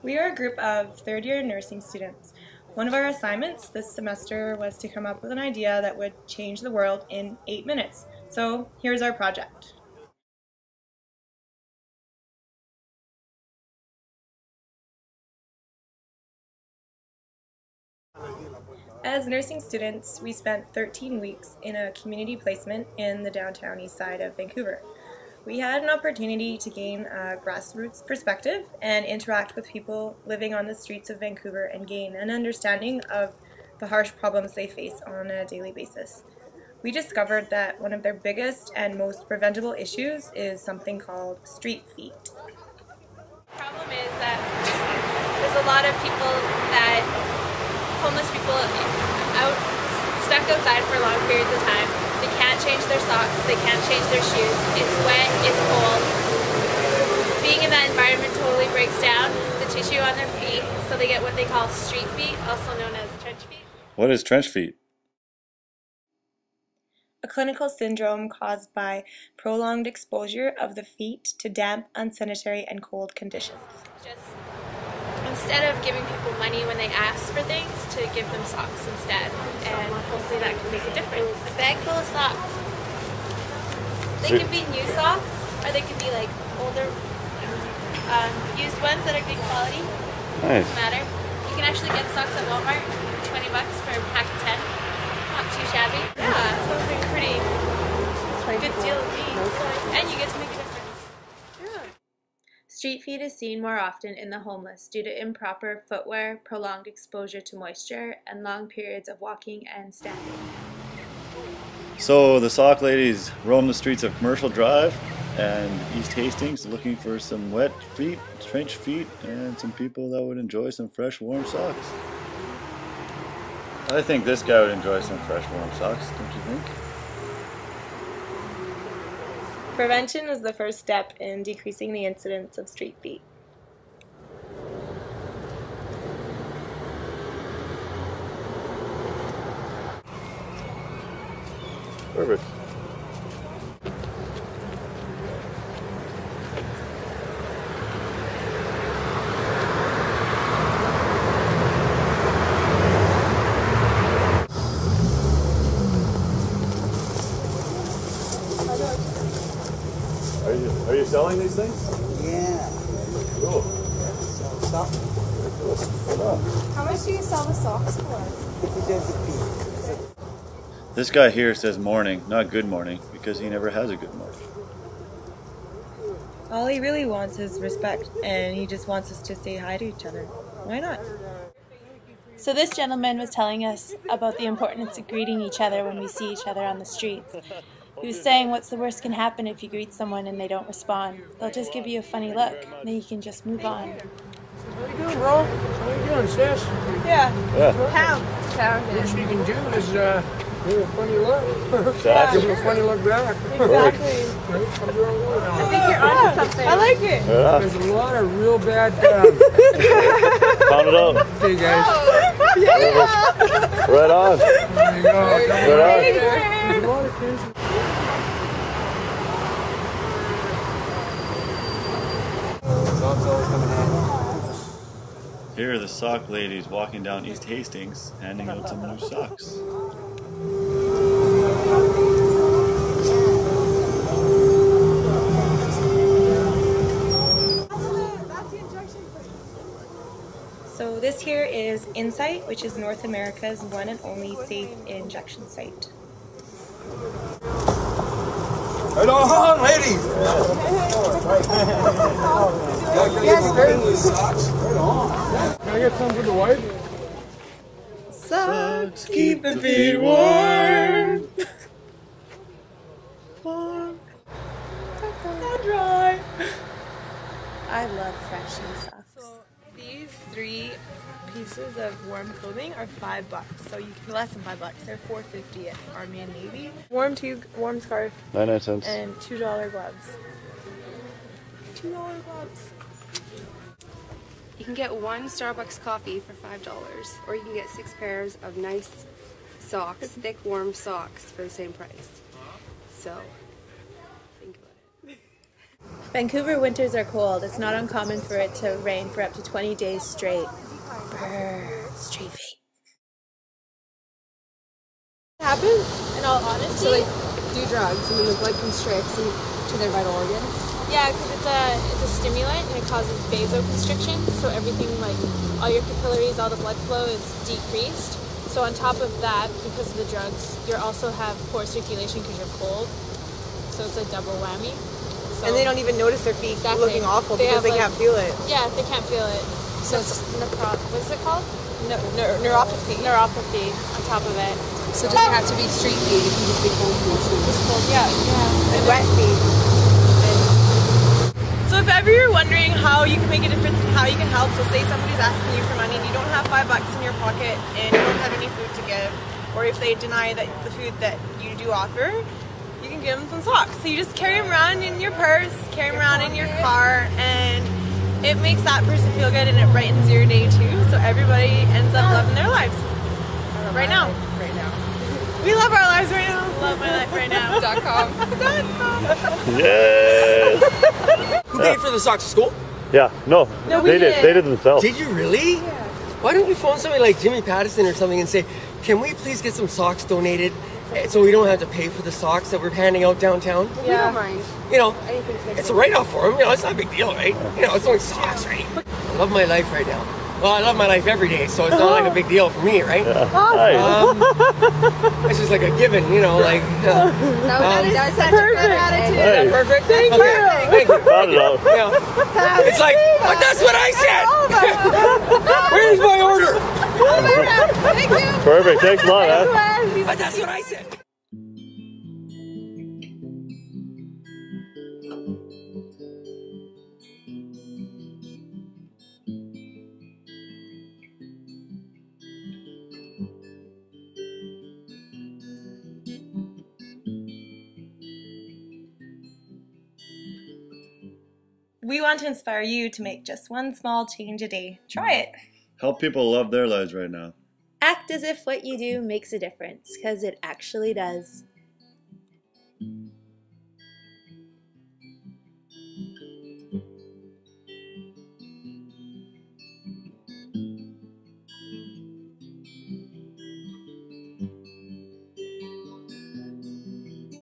We are a group of third-year nursing students. One of our assignments this semester was to come up with an idea that would change the world in 8 minutes. So here's our project. As nursing students, we spent 13 weeks in a community placement in the downtown east side of Vancouver. We had an opportunity to gain a grassroots perspective and interact with people living on the streets of Vancouver and gain an understanding of the harsh problems they face on a daily basis. We discovered that one of their biggest and most preventable issues is something called street feet. The problem is that there's a lot of people homeless people stuck outside for long periods of time. They can't change their socks, they can't change their shoes. It's wet, it's cold. Being in that environment totally breaks down the tissue on their feet, so they get what they call street feet, also known as trench feet. What is trench feet? A clinical syndrome caused by prolonged exposure of the feet to damp, unsanitary, and cold conditions. Instead of giving people money when they ask for things, to give them socks instead, and hopefully that can make a difference. A bag full of socks. They can be new socks, or they can be like older, used ones that are good quality. Nice. Doesn't matter. You can actually get socks at Walmart, $20 for a pack of 10. Not too shabby. Yeah, sounds like a pretty good deal with me. And you get to make a difference. Street feet is seen more often in the homeless due to improper footwear, prolonged exposure to moisture, and long periods of walking and standing. So the sock ladies roam the streets of Commercial Drive and East Hastings looking for some wet feet, trench feet, and some people that would enjoy some fresh warm socks. I think this guy would enjoy some fresh warm socks, don't you think? Prevention is the first step in decreasing the incidence of street feet. Perfect. Are you selling these things? Yeah. Cool. Stuff. How much do you sell the socks for? This guy here says morning, not good morning, because he never has a good morning. All he really wants is respect, and he just wants us to say hi to each other. Why not? So this gentleman was telling us about the importance of greeting each other when we see each other on the streets. He was saying what's the worst can happen if you greet someone and they don't respond. They'll just give you a funny look, and then you can just move on. How you doing, bro? How you doing, sis? Yeah. How? What you can do is give a funny look. Exactly. Give him a funny look back. Exactly. I think you're onto something. I like it. Yeah. There's a lot of real bad Pound it up. Hey, guys. Yeah. Right on. There you go. Right on. There's a lot of kids. Here are the sock ladies walking down East Hastings, handing out some new socks. So this here is Insight, which is North America's one and only safe injection site. Right on, ladies! Yes, very socks. Right on. Can I get some for the wife? Socks keep the feet warm. Warm. And dry. I love fresh new socks. So these 3 pieces of warm clothing are $5. So you can less than $5. They're $4.50 at Army and Navy. Warm scarf, 99 cents. and $2 gloves. $2 gloves. You can get 1 Starbucks coffee for $5, or you can get 6 pairs of nice socks, thick, warm socks for the same price. So, think about it. Vancouver winters are cold. It's not uncommon for it to rain for up to 20 days straight. Brr, street feet. Happens? In all honesty, So like do drugs and then the blood constricts to their vital organs. yeah, because it's a stimulant and it causes vasoconstriction. So everything, like all your capillaries, all the blood flow is decreased. So on top of that, because of the drugs, you also have poor circulation because you're cold. So it's a double whammy. So, And they don't even notice their feet looking awful because they can't feel it. Yeah, they can't feel it. So it's what is it called? Neuropathy. Neuropathy on top of it. So it doesn't have to be street feed, it can just be cold feed too. Just cold, yeah. And wet feet. So if ever you're wondering how you can make a difference and how you can help, so say somebody's asking you for money and you don't have $5 in your pocket and you don't have any food to give, or if they deny that the food that you do offer, you can give them some socks. So you just carry them around in your purse, carry them around in your car, and it makes that person feel good and it brightens your day too. So everybody ends up loving their lives. Right now. Right now. We love our lives right now. Love my life right now. .com. Yes! Who paid for the socks at school? Yeah, no, they did. They did themselves. Did you really? Yeah. Why don't you phone somebody like Jimmy Pattison or something and say, can we please get some socks donated so we don't have to pay for the socks that we're handing out downtown? We don't mind. You know, it's a write-off for them. You know, it's not a big deal, right? You know, it's only socks, right? I love my life right now. Well, I love my life every day, so it's not like a big deal for me, right? Yeah. It's just like a given, you know, like... That's such a good attitude. Hey. Is that perfect? Thank Okay. you. Thank you. Not at all. Yeah. It's like, but that's what I said! Where's my order? Thank you. Perfect. Thanks a lot, man. But that's what I said! We want to inspire you to make just one small change a day. Try it. Help people love their lives right now. Act as if what you do makes a difference, because it actually does.